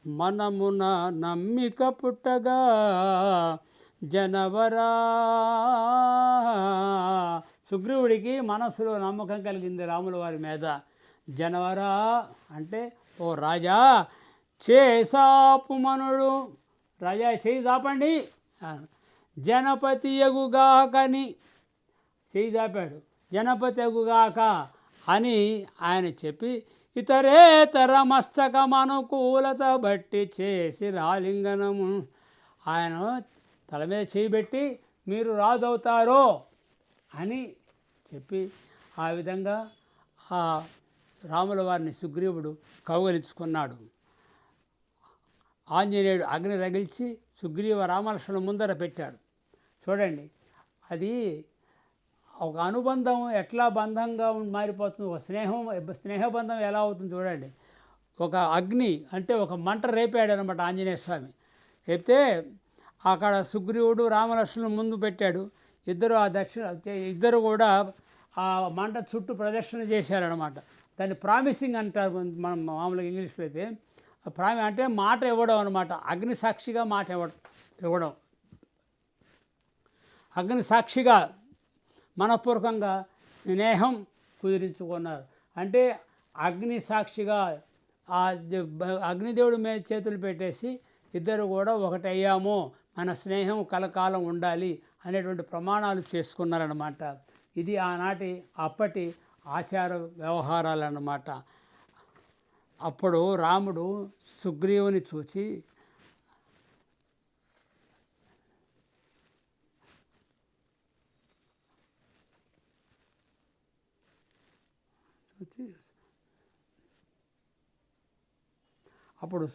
మనమున నమ్మిక పుట్టగా జనవరా. సుగ్రీవుడికి మనస్సులో నమ్మకం కలిగింది రాముల వారి మీద. జనవరా అంటే ఓ రాజా, చేసాపు మనుడు, రాజా చేయి చాపండి, జనపతి ఎగుగాకని చేయి చాపాడు. జనపతి ఎగుగాక అని ఆయన చెప్పి, ఇతరేతర మస్తకమనుకూలత బట్టి చేసి రాలింగనము, ఆయన తల మీద చేయబెట్టి మీరు రాజు అవుతారో అని చెప్పి ఆ విధంగా ఆ రాముల వారిని సుగ్రీవుడు కౌగలించుకున్నాడు. ఆంజనేయుడు అగ్ని రగిల్చి సుగ్రీవ రామలక్ష్మణుల ముందర పెట్టాడు. చూడండి, అది ఒక అనుబంధం ఎట్లా బంధంగా మారిపోతుంది, ఒక స్నేహబంధం ఎలా అవుతుంది చూడండి. ఒక అగ్ని అంటే ఒక మంట రేపాడు అనమాట ఆంజనేయ స్వామి. చెప్తే అక్కడ సుగ్రీవుడు రామలక్ష్మణుల ముందు పెట్టాడు. ఇద్దరు కూడా ఆ మంట చుట్టూ ప్రదర్శన చేశారనమాట. దాన్ని ప్రామిసింగ్ అంటారు మనం మామూలుగా ఇంగ్లీష్లో అయితే. అంటే మాట ఇవ్వడం అనమాట. అగ్ని సాక్షిగా మాట ఇవ్వడం, అగ్ని సాక్షిగా మనపూర్వకంగా స్నేహం కుదిరించుకున్నారు. అంటే అగ్ని సాక్షిగా ఆ అగ్నిదేవుడి మీద చేతులు పెట్టేసి ఇద్దరు కూడా ఒకటయ్యాము, మన స్నేహం కలకాలం ఉండాలి అనేటువంటి ప్రమాణాలు చేసుకున్నారన్నమాట. ఇది ఆనాటి అప్పటి ఆచార వ్యవహారాలన్నమాట. అప్పుడు రాముడు సుగ్రీవుని చూచి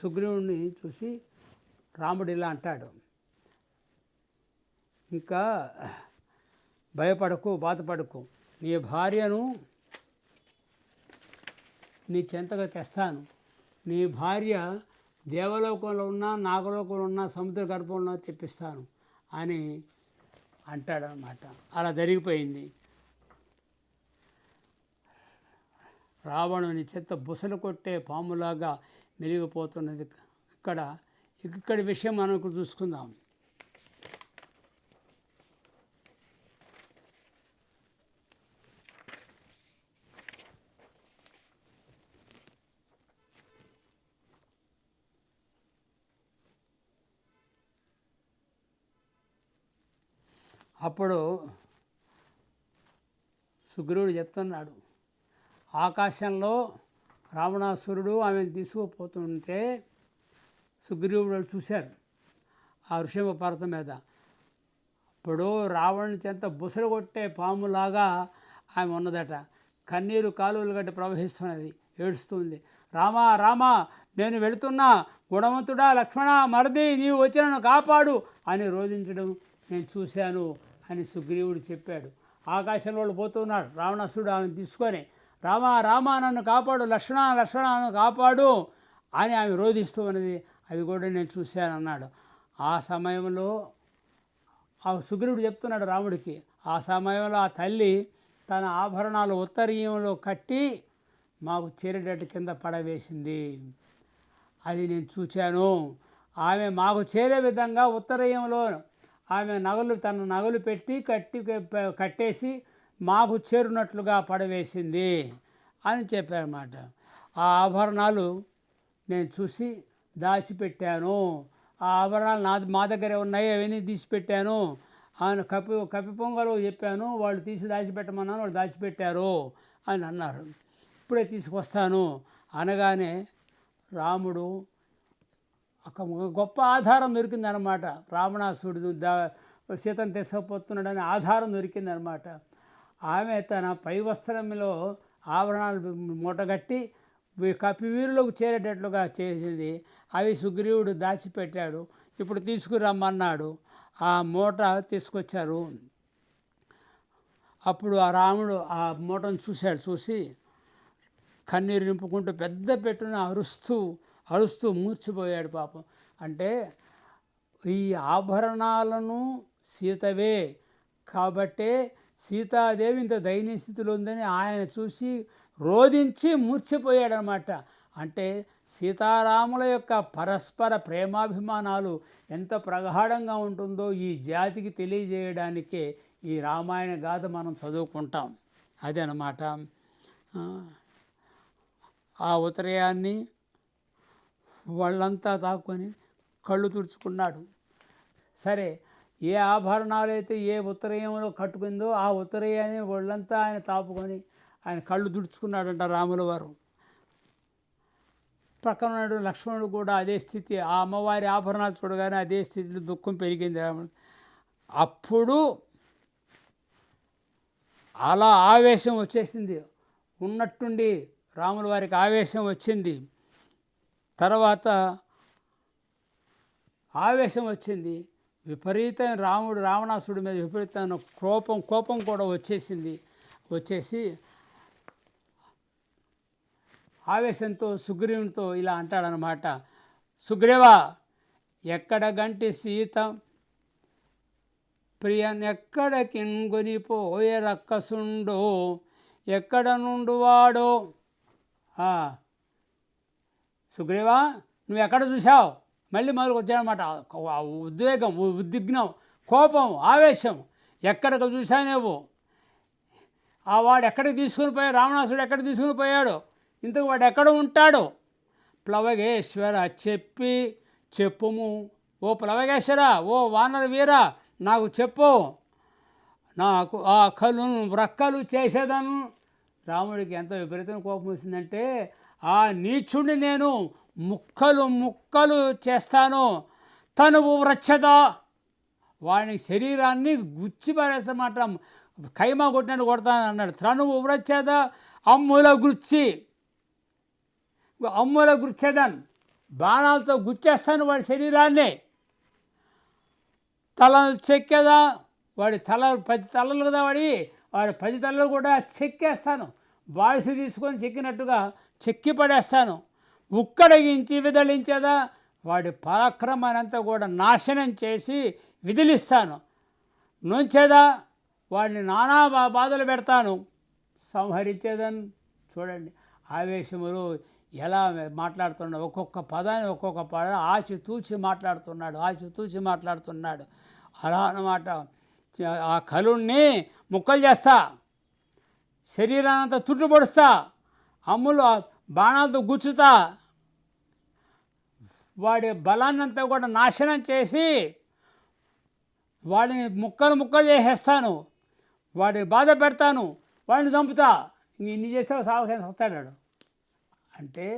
సుగ్రీవుని చూసి రాముడు ఇలా అంటాడు, ఇంకా భయపడకు, బాధపడకు, నీ భార్యను నీ చెంతగా తెస్తాను. నీ భార్య దేవలోకంలో ఉన్నా, నాగలోకంలో ఉన్నా, సముద్ర గర్భంలో తెప్పిస్తాను అని అంటాడనమాట. అలా జరిగిపోయింది. రావణుని చెత్త బుసలు కొట్టే పాములాగా మెలిగిపోతున్నది. ఇక్కడి విషయం మనం చూసుకుందాం. అప్పుడు సుగ్రీవుడు చెప్తున్నాడు, ఆకాశంలో రావణాసురుడు ఆమెను తీసుకుపోతుంటే సుగ్రీవుడు చూశారు ఆ ఋషిమ పర్వతం మీద. ఇప్పుడు రావణుని చెంత బుసలు కొట్టే పాములాగా ఆమె ఉన్నదట. కన్నీరు కాలువలు గట్టి ప్రవహిస్తున్నది, ఏడుస్తుంది. రామా రామా, నేను వెళుతున్నా, గుణవంతుడా లక్ష్మణ మరది, నీవు వచ్చి నన్ను కాపాడు అని రోధించడం నేను చూశాను అని సుగ్రీవుడు చెప్పాడు. ఆకాశంలో పోతున్నాడు రావణాసురుడు ఆమెను తీసుకొని, రామా రామా నన్ను కాపాడు, లక్ష్మణ లక్ష్మణ నన్ను కాపాడు అని ఆమె రోధిస్తూ ఉన్నది, అది కూడా నేను చూశాను అన్నాడు. ఆ సమయంలో ఆ సుగ్రీవుడు చెప్తున్నాడు రాముడికి, ఆ సమయంలో ఆ తల్లి తన ఆభరణాలు ఉత్తరీయంలో కట్టి మాకు చేరేటట్టు కింద పడవేసింది, అది నేను చూశాను. ఆమె మాకు చేరే విధంగా ఉత్తరీయంలో ఆమె తన నగలు పెట్టి కట్టేసి మాకు చేరునట్లుగా పడవేసింది అని చెప్పారన్నమాట. ఆ ఆభరణాలు నేను చూసి దాచిపెట్టాను, ఆ ఆభరణాలు మా దగ్గరే ఉన్నాయి, అవన్నీ తీసిపెట్టాను. ఆయన కప్పి పొంగలు చెప్పాను, వాళ్ళు తీసి దాచిపెట్టమన్నాను, వాళ్ళు దాచిపెట్టారు అని అన్నారు. ఇప్పుడే తీసుకొస్తాను అనగానే రాముడు ఒక గొప్ప ఆధారం దొరికిందనమాట. రావణాసురుడు సీతను తీసుకుపోతున్నాడని ఆధారం దొరికిందనమాట. ఆమె తన పై వస్త్రంలో ఆభరణాలు మూటగట్టి కపివీరులకు చేరేటట్లుగా చేసింది. అవి సుగ్రీవుడు దాచిపెట్టాడు. ఇప్పుడు తీసుకురమ్మన్నాడు. ఆ మూట తీసుకొచ్చారు. అప్పుడు ఆ రాముడు ఆ మూటను చూసి కన్నీరు నింపుకుంటూ పెద్ద పెట్టున అరుస్తూ మూర్చిపోయాడు పాపం. అంటే ఈ ఆభరణాలను సీతవే కాబట్టే సీతాదేవి ఇంత దయనీయ స్థితిలో ఉందని ఆయన చూసి రోధించి మూర్చిపోయాడనమాట. అంటే సీతారాముల యొక్క పరస్పర ప్రేమాభిమానాలు ఎంత ప్రగాఢంగా ఉంటుందో ఈ జాతికి తెలియజేయడానికే ఈ రామాయణ గాథ మనం చదువుకుంటాం. అదనమాట. ఆ ఉత్తరయాన్ని వాళ్ళంతా తాక్కొని కళ్ళు తుడుచుకున్నాడు. సరే, ఏ ఆభరణాలు అయితే ఏ ఉత్తరయంలో కట్టుకుందో ఆ ఉత్తరయాన్ని వాళ్ళంతా ఆయన తాపుకొని ఆయన కళ్ళు తుడుచుకున్నాడంట రాముల వారు. పక్కన ఉన్నాడు లక్ష్మణుడు కూడా అదే స్థితి. ఆ అమ్మవారి ఆభరణాలు చూడగానే అదే స్థితిలో దుఃఖం పెరిగింది రాముడు. అప్పుడు అలా ఆవేశం వచ్చేసింది. ఉన్నట్టుండి రాముల వారికి ఆవేశం వచ్చింది. తర్వాత ఆవేశం వచ్చింది, విపరీతమైన రావణాసుడి మీద విపరీతమైన కోపం కూడా వచ్చేసి ఆవేశంతో సుగ్రీవునితో ఇలా అంటాడనమాట. సుగ్రీవా, ఎక్కడ గంటి సీత ప్రియనెక్కడకింగొనిపోయే రక్కసుండో, ఎక్కడ నుండు వాడో. సుగ్రీవా, నువ్వు ఎక్కడ చూసావు? మళ్ళీ మొదలుకు వచ్చాడనమాట. ఉద్వేగం, ఉద్విగ్నం, కోపం, ఆవేశం. ఎక్కడికి చూసానేవో ఆ వాడు ఎక్కడికి తీసుకుని పోయాడు, రావణాసుడు ఎక్కడికి తీసుకుని పోయాడు, ఇంతకు వాడు ఎక్కడ ఉంటాడు? ప్లవగేశ్వర చెప్పుము. ఓ ప్లవగేశ్వర, ఓ వానర వీర, నాకు చెప్పు, నాకు ఆ కలును వ్రక్కలు చేసేదను. రాముడికి ఎంత విపరీతమైన కోపం వచ్చిందంటే, ఆ నీచుడిని నేను ముక్కలు చేస్తాను. తనువు వ్రచ్చదా, వాడి శరీరాన్ని గుచ్చి పారేస్తామాట, ఖైమా కొట్టినట్టు కొడతాను అన్నాడు. తనువు వ్రచ్చదా అమ్ముల గుచ్చేదాన్ని, బాణాలతో గుచ్చేస్తాను వాడి శరీరాన్ని. తలలు చెక్కేదా, వాడి 10 తలలు కదా వాడి 10 తలలు కూడా చెక్కేస్తాను. బాలిసి తీసుకొని చెక్కినట్టుగా చెక్కి పడేస్తాను. ఉక్కడగించి విదిలించేదా, వాడి పరాక్రమానంతా కూడా నాశనం చేసి విదిలిస్తాను. నుంచేదా, వాడిని నానా బాధలు పెడతాను. సంహరించేదని. చూడండి ఆవేశములు ఎలా మాట్లాడుతున్నాడు. ఒక్కొక్క పదాన్ని ఆచితూచి మాట్లాడుతున్నాడు. అలా అన్నమాట. ఆ కలుణ్ణి ముక్కలు చేస్తా, శరీరానంతా తుట్టుపడుస్తా, అమ్ములు బాణాలతో గుచ్చుతా, వాడి బలాన్నంతా కూడా నాశనం చేసి వాడిని ముక్కలు చేసేస్తాను. వాడిని బాధ పెడతాను, వాడిని చంపుతా. ఇన్ని చేస్తే సావకాశం వస్తాడు. అంటే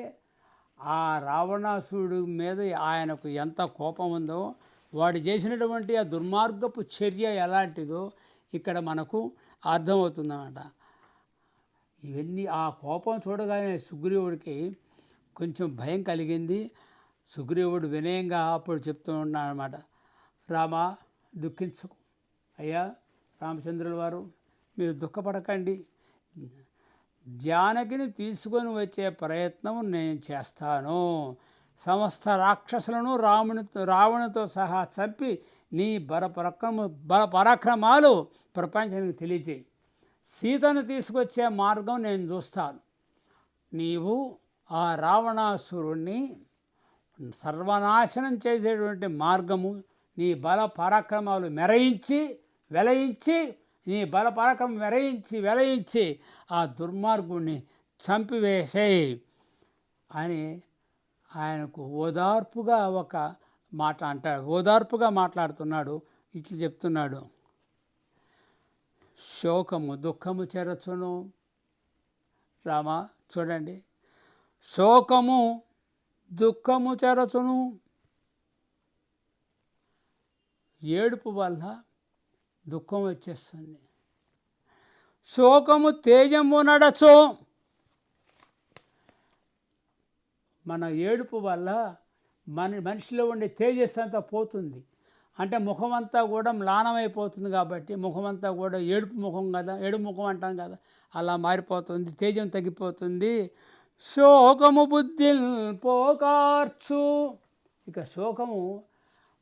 ఆ రావణాసుడు మీద ఆయనకు ఎంత కోపం ఉందో, వాడు చేసినటువంటి ఆ దుర్మార్గపు చర్య ఎలాంటిదో ఇక్కడ మనకు అర్థమవుతుందన్నమాట. ఇవన్నీ ఆ కోపం చూడగానే సుగ్రీవుడికి కొంచెం భయం కలిగింది. సుగ్రీవుడు వినయంగా అప్పుడు చెప్తూ ఉన్నాడు అన్నమాట. రామా, దుఃఖించకు. అయ్యా రామచంద్రుల వారు, మీరు దుఃఖపడకండి. జానకిని తీసుకొని వచ్చే ప్రయత్నం నేను చేస్తాను. సమస్త రాక్షసులను రావణునితో సహా చంపి నీ పరాక్రమాలు ప్రపంచానికి తెలియజేయి. సీతను తీసుకొచ్చే మార్గం నేను చూస్తాను. నీవు ఆ రావణాసురుణ్ణి సర్వనాశనం చేసేటువంటి మార్గము, నీ బల పరాక్రమాలు వెలయించి నీ బల పరాక్రమం వెలయించి ఆ దుర్మార్గుణ్ణి చంపివేసేయి అని ఆయనకు ఓదార్పుగా ఒక మాట అంటాడు. ఓదార్పుగా మాట్లాడుతున్నాడు. ఇట్లా చెప్తున్నాడు. శోకము దుఃఖము చెరచును. రామ, చూడండి, శోకము దుఃఖము చెరచును. ఏడుపు వల్ల దుఃఖం వచ్చేస్తుంది. శోకము తేజము నడచు. మన ఏడుపు వల్ల మనిషిలో ఉండే తేజస్సు అంతా పోతుంది. అంటే ముఖం అంతా కూడా మ్లానమైపోతుంది. కాబట్టి ముఖం అంతా కూడా ఏడుపు ముఖం కదా, ఏడుపు ముఖం అంటాం కదా, అలా మారిపోతుంది, తేజం తగ్గిపోతుంది. శోకము బుద్ధి పోకార్చు. ఇక శోకము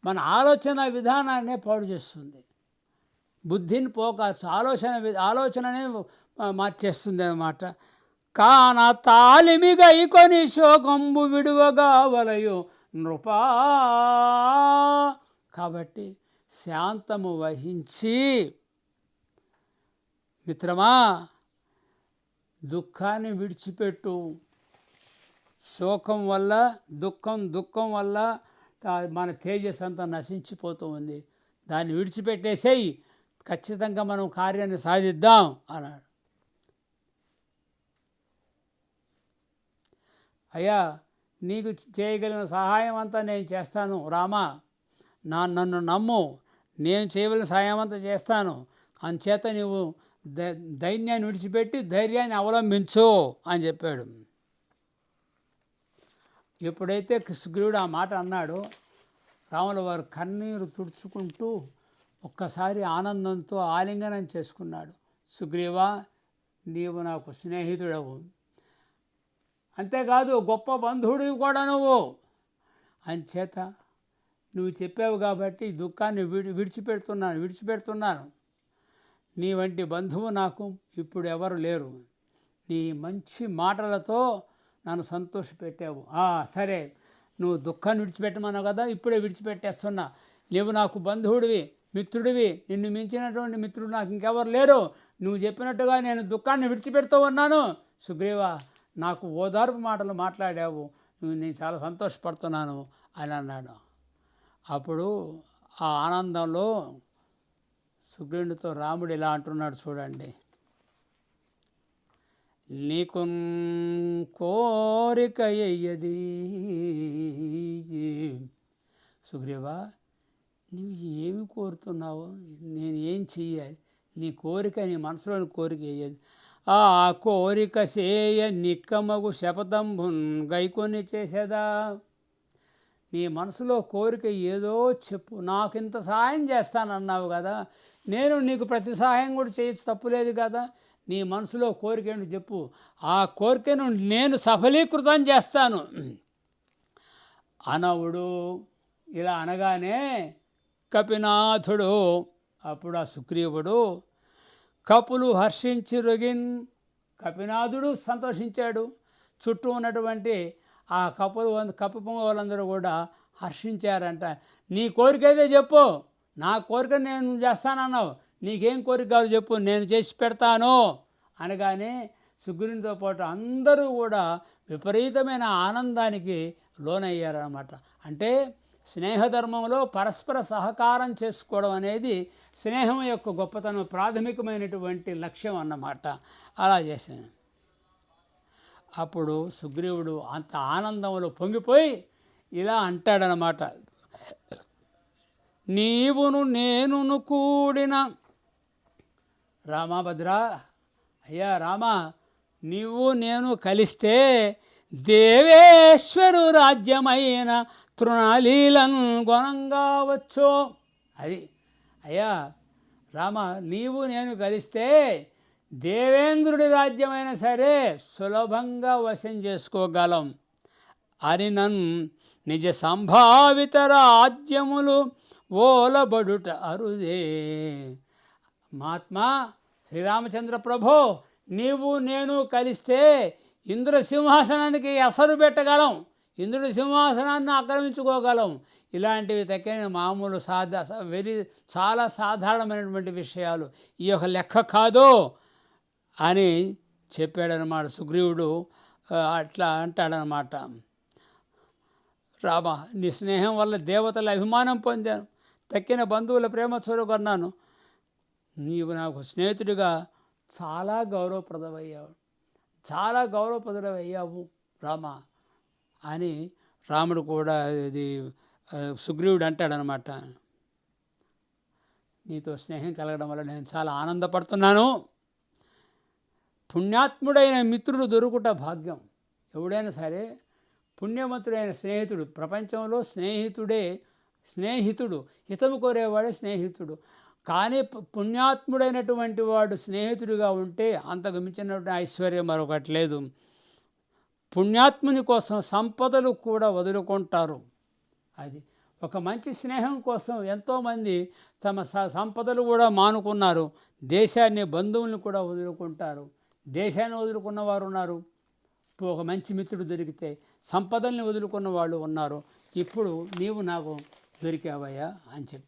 మన ఆలోచన విధానాన్నే పాడు చేస్తుంది. బుద్ధిని పోకార్చు, ఆలోచననే మార్చేస్తుంది అన్నమాట. కాన తాలిమి గైకొని శోకంబు విడువగా వలయు నృపా. కాబట్టి శాంతము వహించి మిత్రమా దుఃఖాన్ని విడిచిపెట్టు. శోకం వల్ల దుఃఖం వల్ల మన తేజస్ అంతా నశించిపోతూ ఉంది. దాన్ని విడిచిపెట్టేసేయి, ఖచ్చితంగా మనం కార్యాన్ని సాధిద్దాం అన్నాడు. అయ్యా నీకు చేయగలిగిన సహాయం అంతా నేను చేస్తాను రామా, నన్ను నమ్ము, నేను చేయగలిగిన సహాయం అంతా చేస్తాను, అందుచేత నీవు దైన్యాన్ని విడిచిపెట్టి ధైర్యాన్ని అవలంబించు అని చెప్పాడు. ఎప్పుడైతే సుగ్రీవుడు ఆ మాట అన్నాడో రాముల వారు కన్నీరు తుడుచుకుంటూ ఒక్కసారి ఆనందంతో ఆలింగనం చేసుకున్నాడు. సుగ్రీవా, నీవు నాకు స్నేహితుడవు, అంతేకాదు గొప్ప బంధువుడివి కూడా నువ్వు. అంచేత నువ్వు చెప్పావు కాబట్టి దుఃఖాన్ని విడిచిపెడుతున్నాను. నీ వంటి బంధువు నాకు ఇప్పుడు ఎవరు లేరు. నీ మంచి మాటలతో నన్ను సంతోషపెట్టావు. సరే, నువ్వు దుఃఖాన్ని విడిచిపెట్టమన్నావు కదా, ఇప్పుడే విడిచిపెట్టేస్తున్నా. నువ్వు నాకు బంధువుడివి, మిత్రుడివి, నిన్ను మించినటువంటి మిత్రుడు నాకు ఇంకెవరు లేరు. నువ్వు చెప్పినట్టుగా నేను దుఃఖాన్ని విడిచిపెడుతూ ఉన్నాను. సుగ్రీవా, నాకు ఓదార్పు మాటలు మాట్లాడావు, నేను చాలా సంతోషపడుతున్నాను అని అన్నాడు. అప్పుడు ఆ ఆనందంలో సుగ్రీవుడితో రాముడు ఇలా అంటున్నాడు, చూడండి. నీకు కోరిక ఎయ్యది సుగ్రీవా, నువ్వు ఏమి కోరుతున్నావు, నేను ఏం చెయ్యాలి? నీ కోరిక, నీ మనసులోని కోరిక అయ్యేది. ఆ కోరిక చేయ నిక్కమగు శపథంబున్ గైకొని చేసేదా. నీ మనసులో కోరిక ఏదో చెప్పు, నాకు ఇంత సహాయం చేస్తానన్నావు కదా, నేను నీకు ప్రతి సహాయం కూడా చేయొచ్చు, తప్పులేదు కదా. నీ మనసులో కోరిక ఏంటో చెప్పు, ఆ కోరికను నేను సఫలీకృతం చేస్తాను అనవుడు. ఇలా అనగానే కపినాథుడు, అప్పుడు ఆ సుగ్రీవుడు కపులు హర్షించి రొగిన్, కపినాథుడు సంతోషించాడు. చుట్టూ ఉన్నటువంటి ఆ కపు వాళ్ళందరూ కూడా హర్షించారంట. నీ కోరిక అయితే చెప్పు, నా కోరిక నేను చేస్తానన్నావు, నీకేం కోరిక కాదు చెప్పు, నేను చేసి పెడతాను అనగానే సుగ్రీవునితో పాటు అందరూ కూడా విపరీతమైన ఆనందానికి లోనయ్యారన్నమాట. అంటే స్నేహధర్మంలో పరస్పర సహకారం చేసుకోవడం అనేది స్నేహం యొక్క గొప్పతనం, ప్రాథమికమైనటువంటి లక్ష్యం అన్నమాట. అలా చేశాను. అప్పుడు సుగ్రీవుడు అంత ఆనందంలో పొంగిపోయి ఇలా అంటాడనమాట, నీవును నేనును కూడిన రామభద్ర, అయ్యా రామ, నీవు నేను కలిస్తే దేవేశ్వరు రాజ్యమైన తృణలీలను గుణంగా వచ్చు. అది అయ్యా రామ, నీవు నేను కలిస్తే దేవేంద్రుడి రాజ్యమైనా సరే సులభంగా వశం చేసుకోగలం అని నిజ సంభావిత రాజ్యములు ఓలబడుట అరుదే. మహాత్మా శ్రీరామచంద్ర ప్రభో, నీవు నేను కలిస్తే ఇంద్రసింహాసనానికి ఎసరు పెట్టగలం, ఇంద్రుడి సింహాసనాన్ని ఆక్రమించుకోగలం. ఇలాంటివి తక్కిన మామూలు చాలా సాధారణమైనటువంటి విషయాలు, ఈ యొక్క లెక్క కాదు అని చెప్పాడనమాట సుగ్రీవుడు. అట్లా అంటాడనమాట, రామ, నీ స్నేహం వల్ల దేవతల అభిమానం పొందాను, తక్కిన బంధువుల ప్రేమ చూరగొన్నాను, నీవు నాకు స్నేహితుడిగా చాలా గౌరవప్రదమయ్యావు రామ అని రాముడు కూడా ఇది సుగ్రీవుడు అంటాడనమాట. నీతో స్నేహం కలగడం వల్ల నేను చాలా ఆనందపడుతున్నాను. పుణ్యాత్ముడైన మిత్రుడు దొరుకుట భాగ్యం. ఎవడైనా సరే పుణ్యవంతుడైన స్నేహితుడు, ప్రపంచంలో స్నేహితుడు హితము కోరేవాడే స్నేహితుడు. కానీ పుణ్యాత్ముడైనటువంటి వాడు స్నేహితుడిగా ఉంటే అంతకు మించినటువంటి ఐశ్వర్యం మరొకటి లేదు. పుణ్యాత్ముని కోసం సంపదలు కూడా వదులుకుంటారు. అది ఒక మంచి స్నేహం కోసం ఎంతోమంది తమ సంపదలు కూడా మానుకున్నారు, దేశాన్ని, బంధువులను కూడా వదులుకుంటారు. దేశాన్ని వదులుకున్న వారు ఉన్నారు, ఇప్పుడు ఒక మంచి మిత్రుడు దొరికితే సంపదల్ని వదులుకున్న వాళ్ళు ఉన్నారు. ఇప్పుడు నీవు నాకు దొరికావయ్యా అని చెప్పి